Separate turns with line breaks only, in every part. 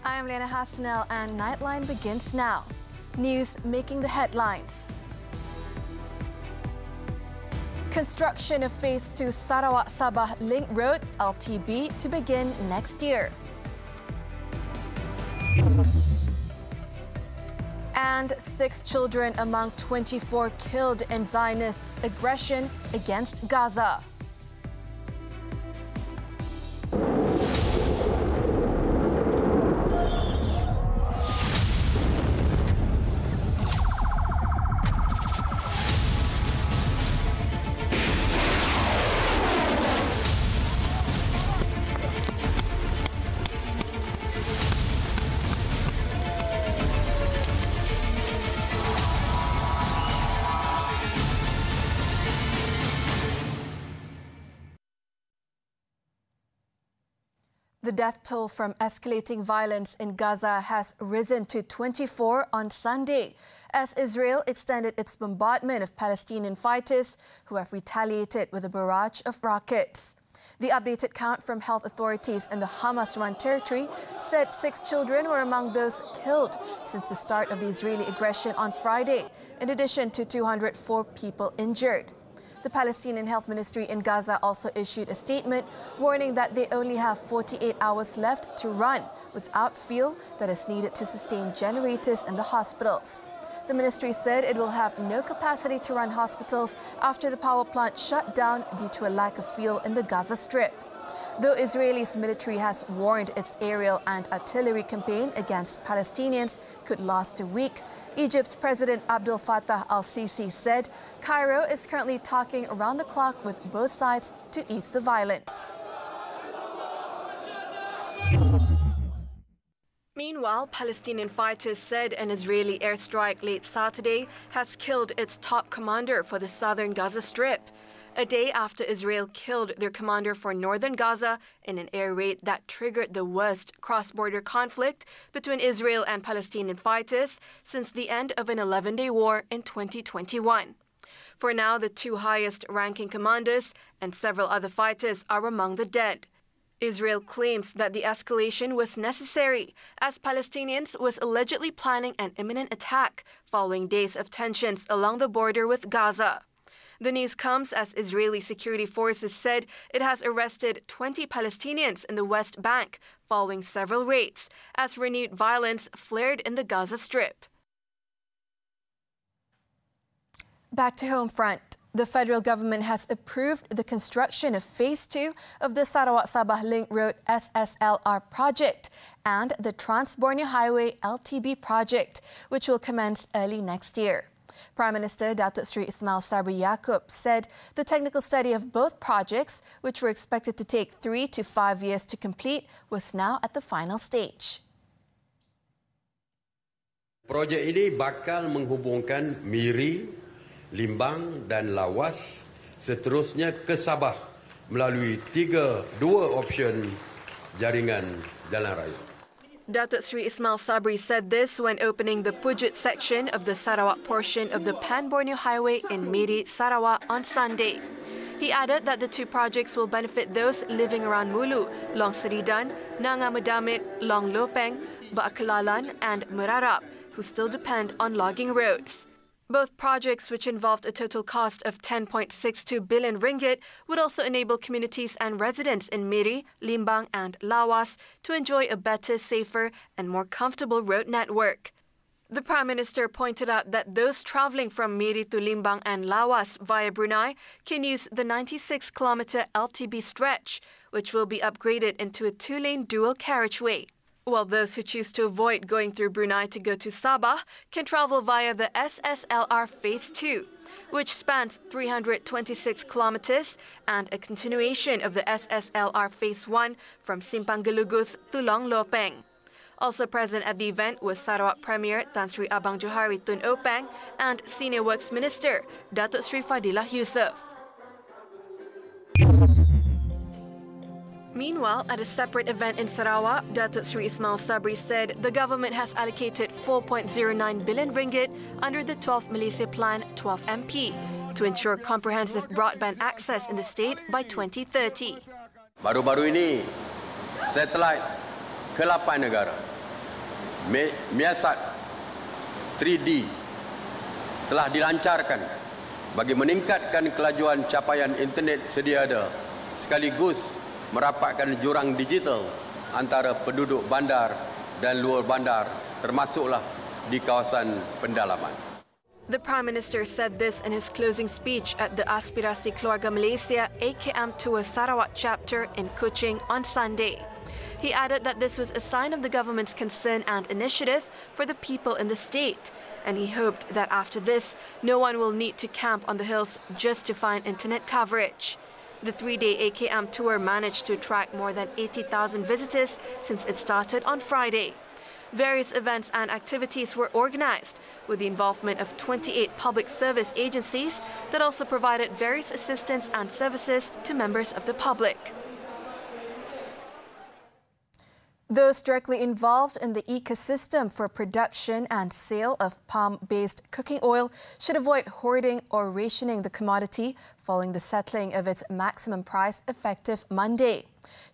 I'm Liyana Hassanel and Nightline begins now. News making the headlines. Construction of Phase 2 Sarawak-Sabah Link Road (LTB) to begin next year. And 6 children among 24 killed in Zionists' aggression against Gaza. The death toll from escalating violence in Gaza has risen to 24 on Sunday as Israel extended its bombardment of Palestinian fighters who have retaliated with a barrage of rockets. The updated count from health authorities in the Hamas-run territory said 6 children were among those killed since the start of the Israeli aggression on Friday, in addition to 204 people injured. The Palestinian Health Ministry in Gaza also issued a statement warning that they only have 48 hours left to run without fuel that is needed to sustain generators in the hospitals. The ministry said it will have no capacity to run hospitals after the power plant shut down due to a lack of fuel in the Gaza Strip. Though Israel's military has warned its aerial and artillery campaign against Palestinians could last a week, Egypt's President Abdel Fattah al-Sisi said Cairo is currently talking around the clock with both sides to ease the violence. Meanwhile, Palestinian fighters said an Israeli airstrike late Saturday has killed its top commander for the southern Gaza Strip, a day after Israel killed their commander for northern Gaza in an air raid that triggered the worst cross-border conflict between Israel and Palestinian fighters since the end of an 11-day war in 2021. For now, the 2 highest-ranking commanders and several other fighters are among the dead. Israel claims that the escalation was necessary as Palestinians was allegedly planning an imminent attack following days of tensions along the border with Gaza. The news comes as Israeli security forces said it has arrested 20 Palestinians in the West Bank following several raids as renewed violence flared in the Gaza Strip. Back to home front. The federal government has approved the construction of Phase 2 of the Sarawak-Sabah Link Road SSLR project and the Trans-Borneo Highway LTB project, which will commence early next year. Prime Minister Datuk Seri Ismail Sabri Yaakob said the technical study of both projects, which were expected to take 3 to 5 years to complete, was now at the final stage.
Projek ini bakal menghubungkan Miri, Limbang dan Lawas seterusnya ke Sabah melalui dua option jaringan jalan raya.
Datuk Seri Ismail Sabri said this when opening the Pujet section of the Sarawak portion of the Pan-Borneo Highway in Miri, Sarawak on Sunday. He added that the 2 projects will benefit those living around Mulu, Long Seridan, Nanga Medamit, Long Lopeng, Baakelalan and Merarap, who still depend on logging roads. Both projects, which involved a total cost of 10.62 billion ringgit, would also enable communities and residents in Miri, Limbang and Lawas to enjoy a better, safer and more comfortable road network. The Prime Minister pointed out that those travelling from Miri to Limbang and Lawas via Brunei can use the 96-kilometre LTB stretch, which will be upgraded into a 2-lane dual carriageway. While those who choose to avoid going through Brunei to go to Sabah can travel via the SSLR Phase 2, which spans 326 kilometres and a continuation of the SSLR Phase 1 from Simpang Gelugus to Long Lopeng. Also present at the event was Sarawak Premier Tan Sri Abang Johari Tun Openg and Senior Works Minister Datuk Sri Fadilah Yusof. Meanwhile, at a separate event in Sarawak, Datuk Sri Ismail Sabri said the government has allocated 4.09 billion ringgit under the 12th Malaysia Plan 12MP to ensure comprehensive broadband access in the state by 2030.
Baru-baru ini, satelit ke-8 negara miasat 3D telah dilancarkan bagi meningkatkan kelajuan capaian internet sedia ada sekaligus merapatkan jurang digital antara penduduk bandar dan luar bandar termasuklah di kawasan pendalaman.
The Prime Minister said this in his closing speech at the Aspirasi Keluarga Malaysia AKM Tour Sarawak chapter in Kuching on Sunday. He added that this was a sign of the government's concern and initiative for the people in the state, and he hoped that after this, no one will need to camp on the hills just to find internet coverage. The 3-day AKM tour managed to attract more than 80,000 visitors since it started on Friday. Various events and activities were organized with the involvement of 28 public service agencies that also provided various assistance and services to members of the public. Those directly involved in the ecosystem for production and sale of palm-based cooking oil should avoid hoarding or rationing the commodity following the settling of its maximum price effective Monday.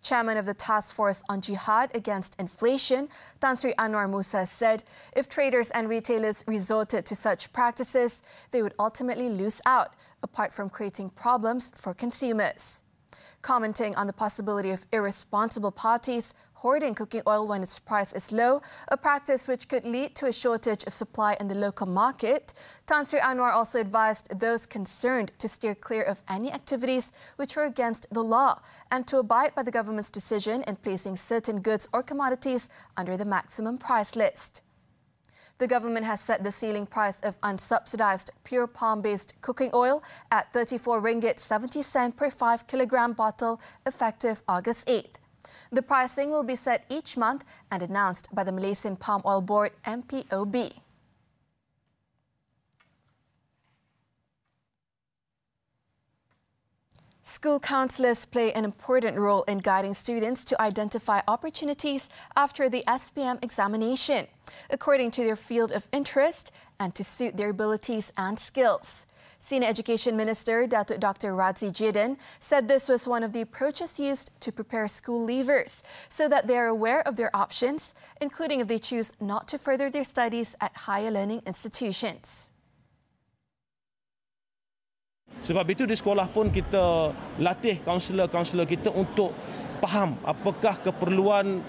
Chairman of the Task Force on Jihad Against Inflation, Tan Sri Anwar Musa, said if traders and retailers resorted to such practices, they would ultimately lose out, apart from creating problems for consumers. Commenting on the possibility of irresponsible parties hoarding cooking oil when its price is low, a practice which could lead to a shortage of supply in the local market, Tan Sri Anwar also advised those concerned to steer clear of any activities which are against the law and to abide by the government's decision in placing certain goods or commodities under the maximum price list. The government has set the ceiling price of unsubsidized pure palm-based cooking oil at RM34.70 per 5 kilogram bottle effective August 8th. The pricing will be set each month and announced by the Malaysian Palm Oil Board, MPOB. School counsellors play an important role in guiding students to identify opportunities after the SPM examination, according to their field of interest and to suit their abilities and skills. Senior Education Minister Datuk Dr. Radzi Jidin said this was one of the approaches used to prepare school leavers so that they are aware of their options, including if they choose not to further their studies at higher learning institutions.
Sebab itu di sekolah pun kita latih kaunselor-kaunselor kita untuk faham apakah keperluan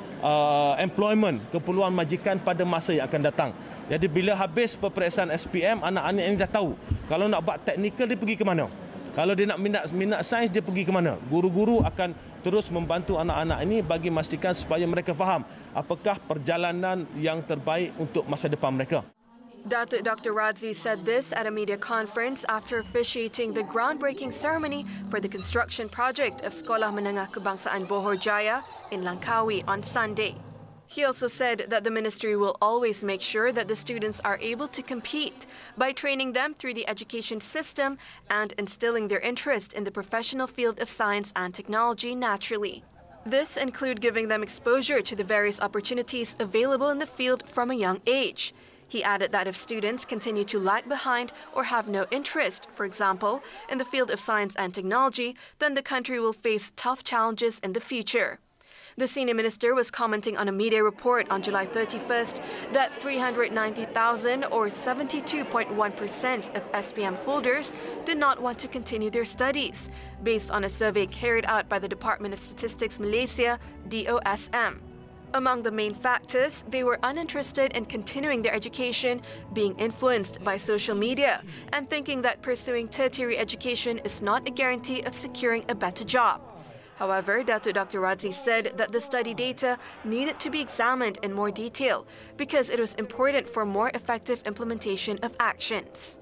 employment, keperluan majikan pada masa yang akan datang. Jadi bila habis peperiksaan SPM, anak-anak ini dah tahu. Kalau nak buat teknikal, dia pergi ke mana? Kalau dia nak minat sains, dia pergi ke mana? Guru-guru akan terus membantu anak-anak ini bagi memastikan supaya mereka faham apakah perjalanan yang terbaik untuk masa depan mereka.
Datuk Dr. Radzi said this at a media conference after officiating the groundbreaking ceremony for the construction project of Sekolah Menengah Kebangsaan Bohor Jaya in Langkawi on Sunday. He also said that the ministry will always make sure that the students are able to compete by training them through the education system and instilling their interest in the professional field of science and technology naturally. This includes giving them exposure to the various opportunities available in the field from a young age. He added that if students continue to lag behind or have no interest, for example, in the field of science and technology, then the country will face tough challenges in the future. The senior minister was commenting on a media report on July 31st that 390,000 or 72.1% of SPM holders did not want to continue their studies, based on a survey carried out by the Department of Statistics Malaysia, DOSM. Among the main factors, they were uninterested in continuing their education, being influenced by social media, and thinking that pursuing tertiary education is not a guarantee of securing a better job. However, Datuk Dr. Radzi said that the study data needed to be examined in more detail because it was important for more effective implementation of actions.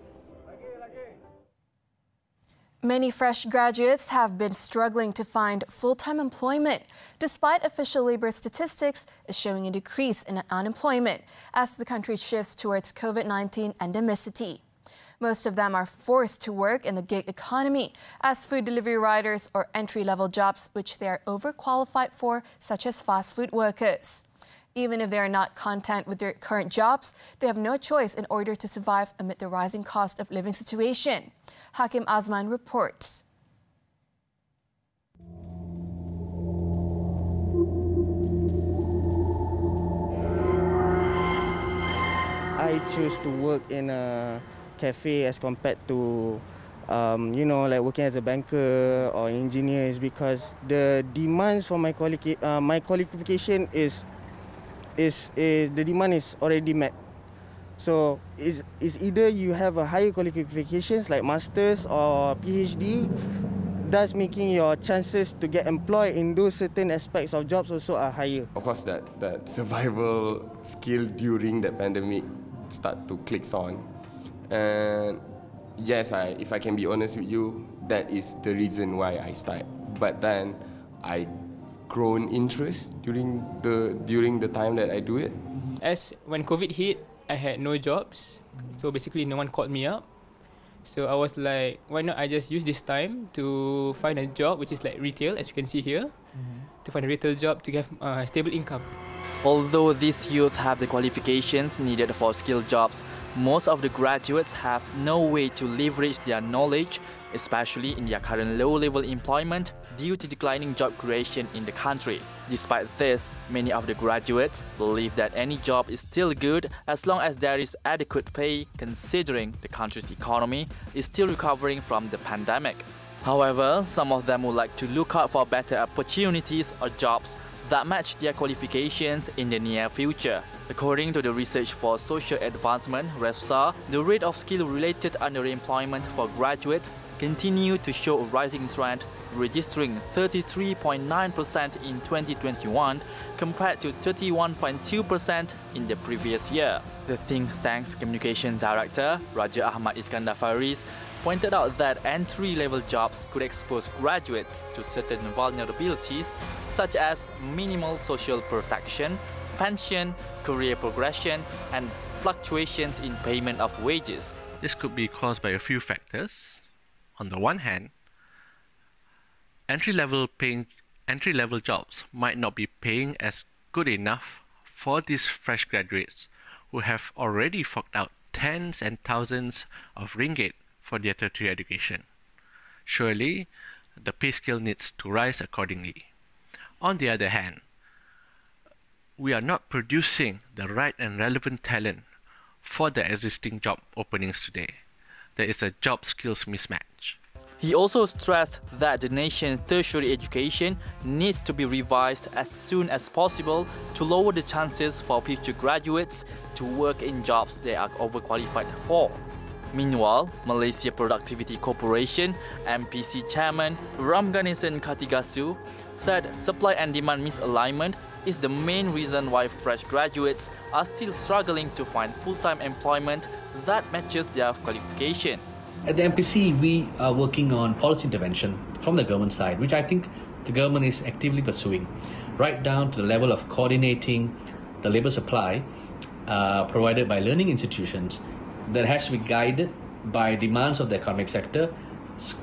Many fresh graduates have been struggling to find full-time employment, despite official labour statistics showing a decrease in unemployment as the country shifts towards COVID-19 endemicity. Most of them are forced to work in the gig economy as food delivery riders or entry-level jobs which they are overqualified for, such as fast food workers. Even if they are not content with their current jobs, they have no choice in order to survive amid the rising cost of living situation. Hakim Azman reports.
choose to work in a cafe as compared to, like working as a banker or engineer is because the demands for my qualification is the demand is already met. So it's either you have a higher qualifications like masters or PhD, thus making your chances to get employed in those certain aspects of jobs also are higher.
Of course, that survival skill during the pandemic start to click on. And yes, if I can be honest with you, that is the reason why I start. But then I grown interest during the time that I do it.
As when COVID hit, I had no jobs. So basically no one called me up. So I was like, why not I just use this time to find a job which is like retail, as you can see here, to find a retail job to get a stable income.
Although these youth have the qualifications needed for skilled jobs, most of the graduates have no way to leverage their knowledge, especially in their current low-level employment due to declining job creation in the country. Despite this, many of the graduates believe that any job is still good as long as there is adequate pay, considering the country's economy is still recovering from the pandemic. However, some of them would like to look out for better opportunities or jobs that match their qualifications in the near future. According to the Research for Social Advancement (REFSA), the rate of skill-related underemployment for graduates continued to show a rising trend, registering 33.9% in 2021 compared to 31.2% in the previous year. The think tank's communication director, Raja Ahmad Iskandar Faris, pointed out that entry-level jobs could expose graduates to certain vulnerabilities such as minimal social protection, pension, career progression, and fluctuations in payment of wages.
This could be caused by a few factors. On the one hand, entry-level jobs might not be paying as good enough for these fresh graduates who have already forked out tens and thousands of ringgit for their tertiary education. Surely, the pay scale needs to rise accordingly. On the other hand, we are not producing the right and relevant talent for the existing job openings today. There is a job skills mismatch.
He also stressed that the nation's tertiary education needs to be revised as soon as possible to lower the chances for future graduates to work in jobs they are overqualified for. Meanwhile, Malaysia Productivity Corporation MPC Chairman Ramganesan Kartigasu said supply and demand misalignment is the main reason why fresh graduates are still struggling to find full-time employment that matches their qualification.
At the MPC, we are working on policy intervention from the government side, which I think the government is actively pursuing, right down to the level of coordinating the labour supply provided by learning institutions that has to be guided by demands of the economic sector,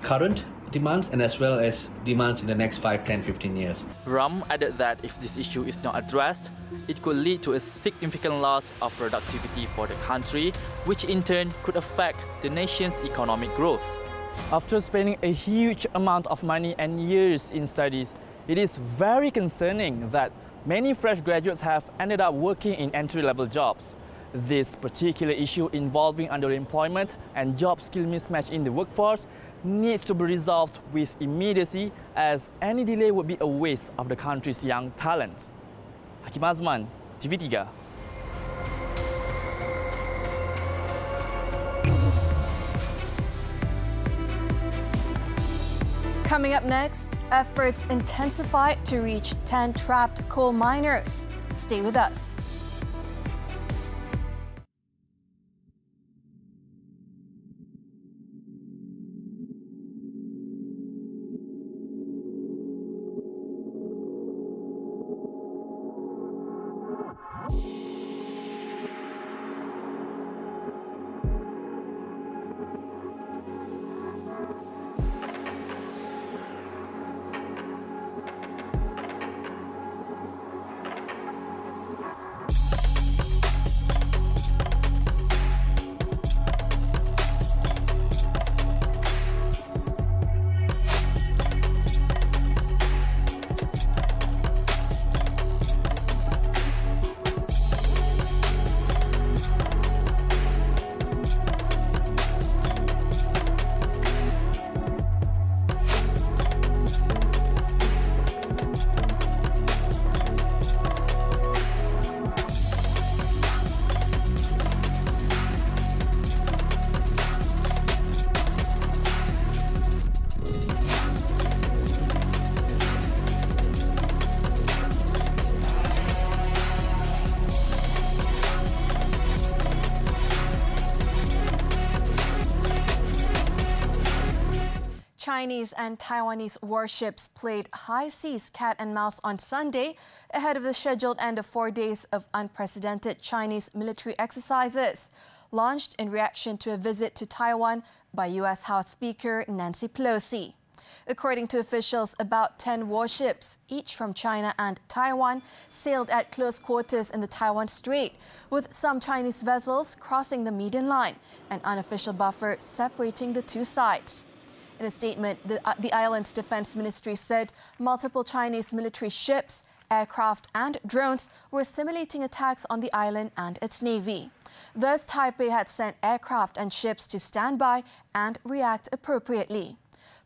current demands, and as well as demands in the next 5, 10, 15 years.
Ram added that if this issue is not addressed, it could lead to a significant loss of productivity for the country, which in turn could affect the nation's economic growth.
After spending a huge amount of money and years in studies, it is very concerning that many fresh graduates have ended up working in entry-level jobs. This particular issue involving underemployment and job skill mismatch in the workforce needs to be resolved with immediacy, as any delay would be a waste of the country's young talents. Hakim Azman, TV3.
Coming up next, efforts intensify to reach 10 trapped coal miners. Stay with us. Chinese and Taiwanese warships played high seas cat and mouse on Sunday ahead of the scheduled end of 4 days of unprecedented Chinese military exercises, launched in reaction to a visit to Taiwan by U.S. House Speaker Nancy Pelosi. According to officials, about 10 warships, each from China and Taiwan, sailed at close quarters in the Taiwan Strait, with some Chinese vessels crossing the median line, an unofficial buffer separating the two sides. In a statement, the island's defense ministry said multiple Chinese military ships, aircraft and drones were simulating attacks on the island and its navy. Thus, Taipei had sent aircraft and ships to stand by and react appropriately.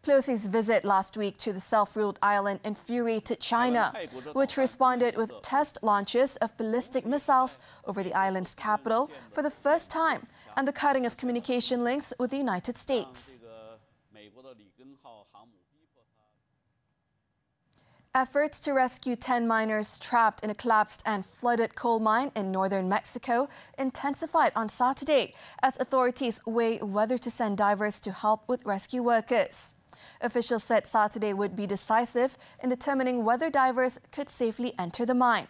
Pelosi's visit last week to the self-ruled island infuriated China, which responded with test launches of ballistic missiles over the island's capital for the first time and the cutting of communication links with the United States. Efforts to rescue 10 miners trapped in a collapsed and flooded coal mine in northern Mexico intensified on Saturday as authorities weigh whether to send divers to help with rescue workers. Officials said Saturday would be decisive in determining whether divers could safely enter the mine.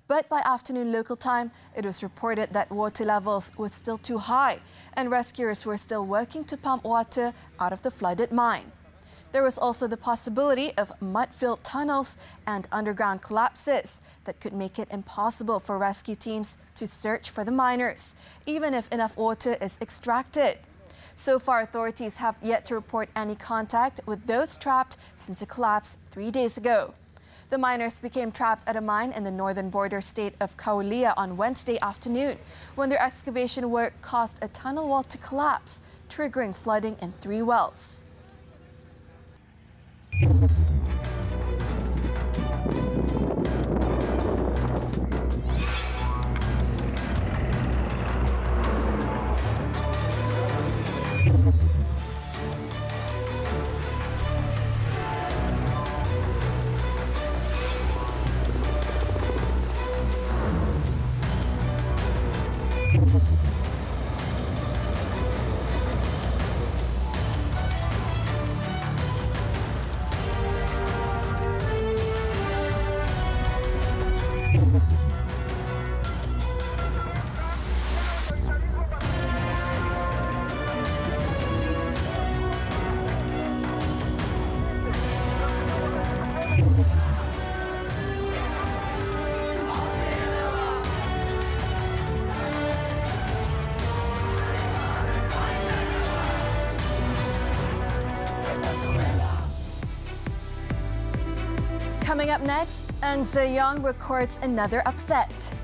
But by afternoon local time, it was reported that water levels were still too high and rescuers were still working to pump water out of the flooded mine. There was also the possibility of mud-filled tunnels and underground collapses that could make it impossible for rescue teams to search for the miners, even if enough water is extracted. So far, authorities have yet to report any contact with those trapped since the collapse 3 days ago. The miners became trapped at a mine in the northern border state of Kaulia on Wednesday afternoon when their excavation work caused a tunnel wall to collapse, triggering flooding in 3 wells. Coming up next, Ng Zeyong records another upset.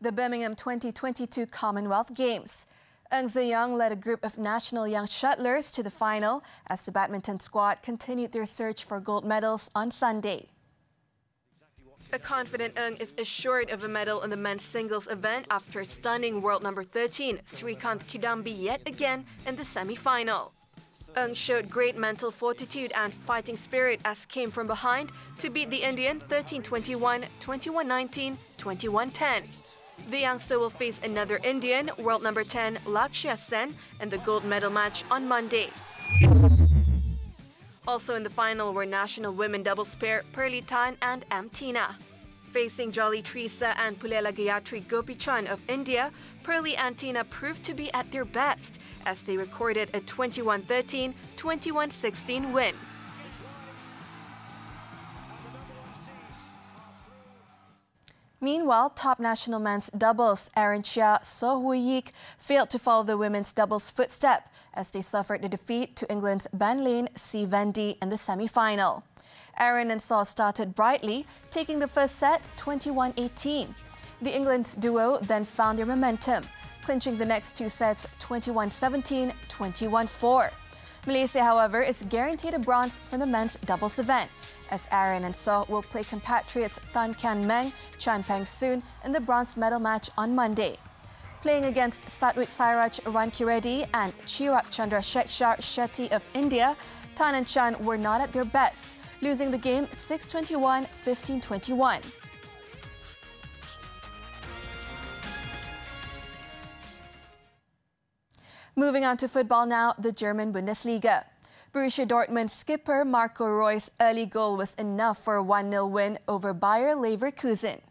The Birmingham 2022 Commonwealth Games. Ng Zeyong led a group of national young shuttlers to the final as the badminton squad continued their search for gold medals on Sunday.
A confident Ng is assured of a medal in the men's singles event after stunning world number 13 Srikanth Kidambi yet again in the semi-final. Ng showed great mental fortitude and fighting spirit as came from behind to beat the Indian 13-21, 21-19, 21-10. The youngster will face another Indian, world number 10 Lakshya Sen, in the gold medal match on Monday. Also in the final were national women doubles pair Pearly Tan and Amtina. Facing Jolly Teresa and Pulela Gayatri Gopichan of India, Pearly and Tina proved to be at their best as they recorded a 21-13, 21-16 win. Meanwhile, top national men's doubles Aaron Chia, So Hui-yik failed to follow the women's doubles footstep as they suffered a defeat to England's Ben Lane, C. Vendy in the semi-final. Aaron and So started brightly, taking the first set 21-18. The England duo then found their momentum, clinching the next two sets 21-17, 21-4. Malaysia, however, is guaranteed a bronze for the men's doubles event, as Aaron and So will play compatriots Tan Kian Meng, Chan Peng Soon in the bronze medal match on Monday. Playing against Satwik Sairaj Rankireddy and Chirap Chandra Shekhar Shetty of India, Tan and Chan were not at their best, losing the game 6-21, 15-21. Moving on to football now, the German Bundesliga. Borussia Dortmund skipper Marco Reus' early goal was enough for a 1-0 win over Bayer Leverkusen.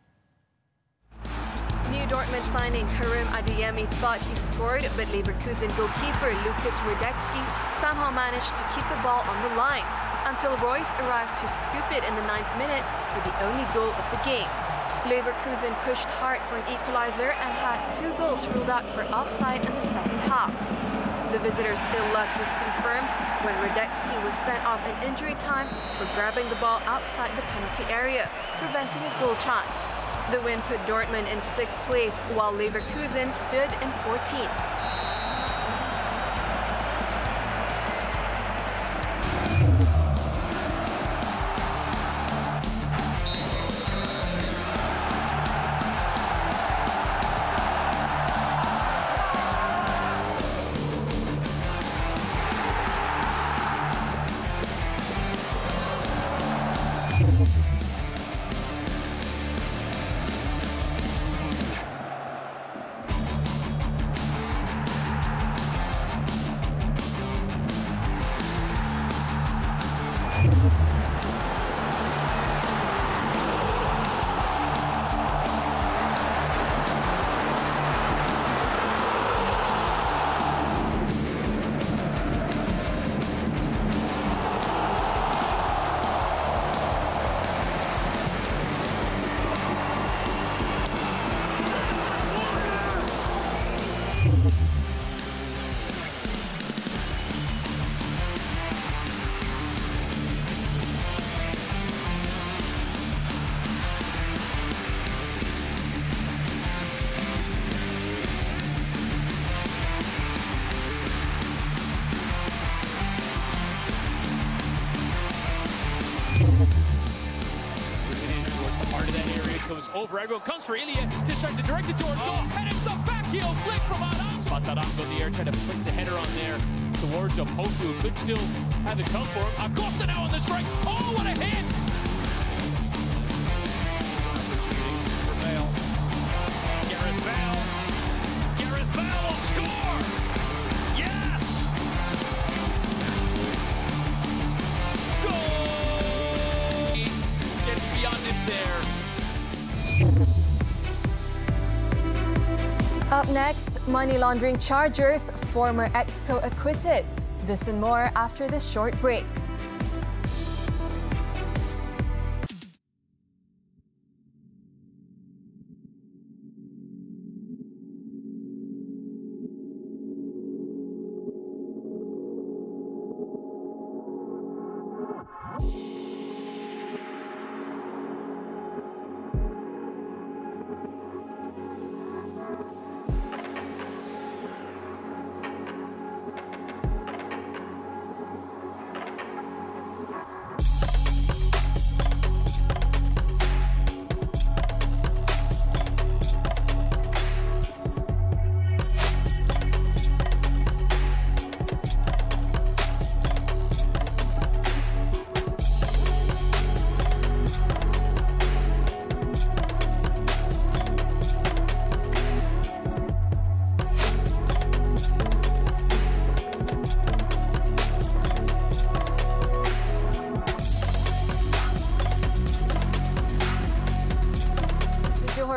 New Dortmund signing Karim Adeyemi thought he scored, but Leverkusen goalkeeper Lukas Radetzky somehow managed to keep the ball on the line until Reus arrived to scoop it in the 9th minute for the only goal of the game. Leverkusen pushed hard for an equalizer and had 2 goals ruled out for offside in the second half. The visitors' ill luck was confirmed when Radetzky was sent off in injury time for grabbing the ball outside the penalty area, preventing a goal chance. The win put Dortmund in 6th place, while Leverkusen stood in 14th.
Over, everyone comes for Ilya, just tries to direct it towards goal, and it's the back heel flick from Aram. Batsarango in the air, trying to flick the header on there towards Opoku, could still have it come for him. Acosta now on the strike. Oh, what a hit! For Bale. Gareth Bale will score! Yes! Goal! He's getting beyond it there.
Up next, money laundering charges, former Exco acquitted. This and more after this short break.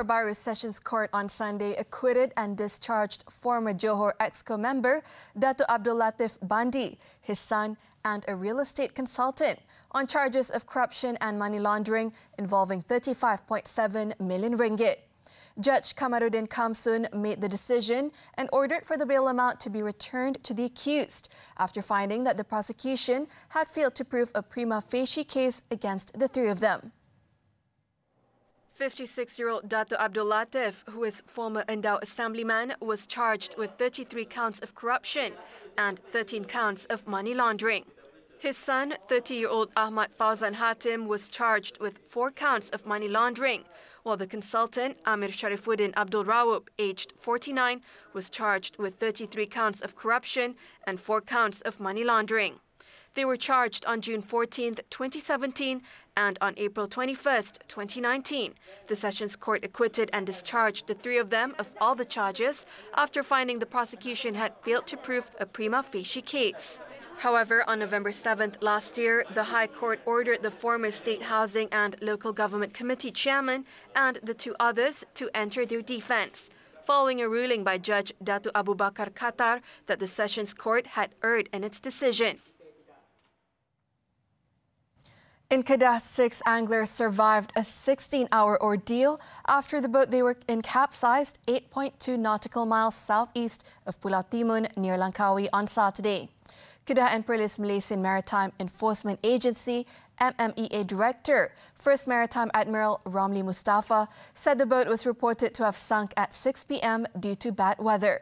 Johor Bahru Sessions Court on Sunday acquitted and discharged former Johor Exco member Datuk Abdul Latif Bandi, his son and a real estate consultant on charges of corruption and money laundering involving 35.7 million ringgit. Judge Kamaruddin Kamsun made the decision and ordered for the bail amount to be returned to the accused after finding that the prosecution had failed to prove a prima facie case against the three of them.
56-year-old Datuk Abdul Latif, who is former Endau Assemblyman, was charged with 33 counts of corruption and 13 counts of money laundering. His son, 30-year-old Ahmad Fauzan Hatim, was charged with 4 counts of money laundering, while the consultant, Amir Sharifuddin Abdul Rawub, aged 49, was charged with 33 counts of corruption and 4 counts of money laundering. They were charged on June 14, 2017 and on April 21, 2019. The Sessions Court acquitted and discharged the three of them of all the charges after finding the prosecution had failed to prove a prima facie case. However, on November 7th last year, the High Court ordered the former State Housing and Local Government Committee chairman and the 2 others to enter their defence, following a ruling by Judge Datuk Abu Bakar Qatar that the Sessions Court had erred in its decision.
In Kedah, 6 anglers survived a 16-hour ordeal after the boat they were in capsized 8.2 nautical miles southeast of Pulau Timun near Langkawi on Saturday. Kedah and Perlis Malaysian Maritime Enforcement Agency MMEA Director, First Maritime Admiral Romli Mustafa, said the boat was reported to have sunk at 6 p.m. due to bad weather.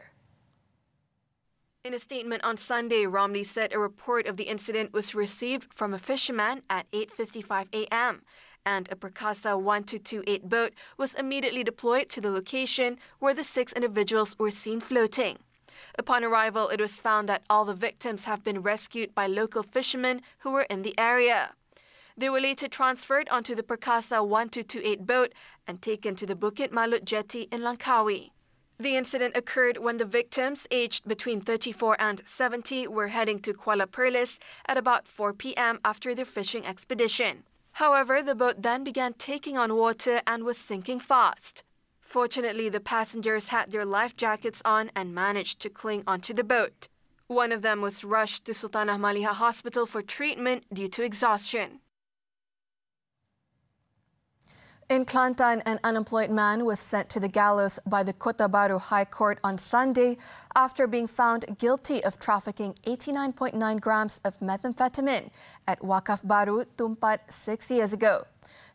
In a statement on Sunday, Romli said a report of the incident was received from a fisherman at 8:55 a.m. and a Perkasa 1228 boat was immediately deployed to the location where the 6 individuals were seen floating. Upon arrival, it was found that all the victims have been rescued by local fishermen who were in the area. They were later transferred onto the Perkasa 1228 boat and taken to the Bukit Malut jetty in Langkawi. The incident occurred when the victims, aged between 34 and 70, were heading to Kuala Perlis at about 4 p.m. after their fishing expedition. However, the boat then began taking on water and was sinking fast. Fortunately, the passengers had their life jackets on and managed to cling onto the boat. One of them was rushed to Sultanah Maliha Hospital for treatment due to exhaustion.
In Kelantan, an unemployed man was sent to the gallows by the Kota Bharu High Court on Sunday after being found guilty of trafficking 89.9 grams of methamphetamine at Wakaf Baru, Tumpat 6 years ago.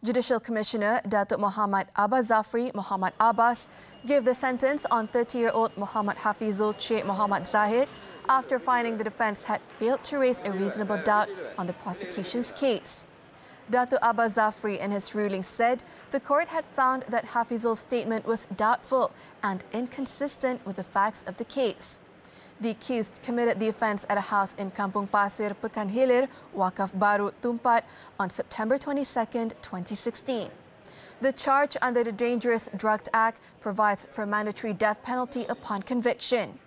Judicial Commissioner Datuk Muhammad Abbas Zafri Muhammad Abbas gave the sentence on 30-year-old Muhammad Hafizul Sheikh Muhammad Zahid after finding the defence had failed to raise a reasonable doubt on the prosecution's case. Datuk Abbas Zafri in his ruling said the court had found that Hafizul's statement was doubtful and inconsistent with the facts of the case. The accused committed the offence at a house in Kampung Pasir, Pekan Hilir, Wakaf Baru, Tumpat on September 22, 2016. The charge under the Dangerous Drug Act provides for mandatory death penalty upon conviction.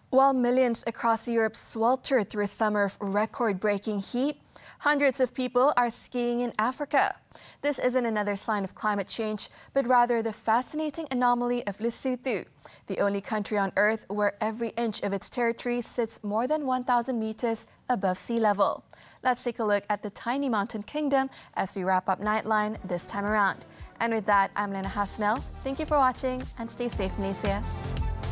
While millions across Europe swelter through a summer of record-breaking heat, hundreds of people are skiing in Africa. This isn't another sign of climate change, but rather the fascinating anomaly of Lesotho, the only country on Earth where every inch of its territory sits more than 1,000 meters above sea level. Let's take a look at the tiny mountain kingdom as we wrap up Nightline this time around. And with that, I'm Liyana Hassanel. Thank you for watching and stay safe, Malaysia.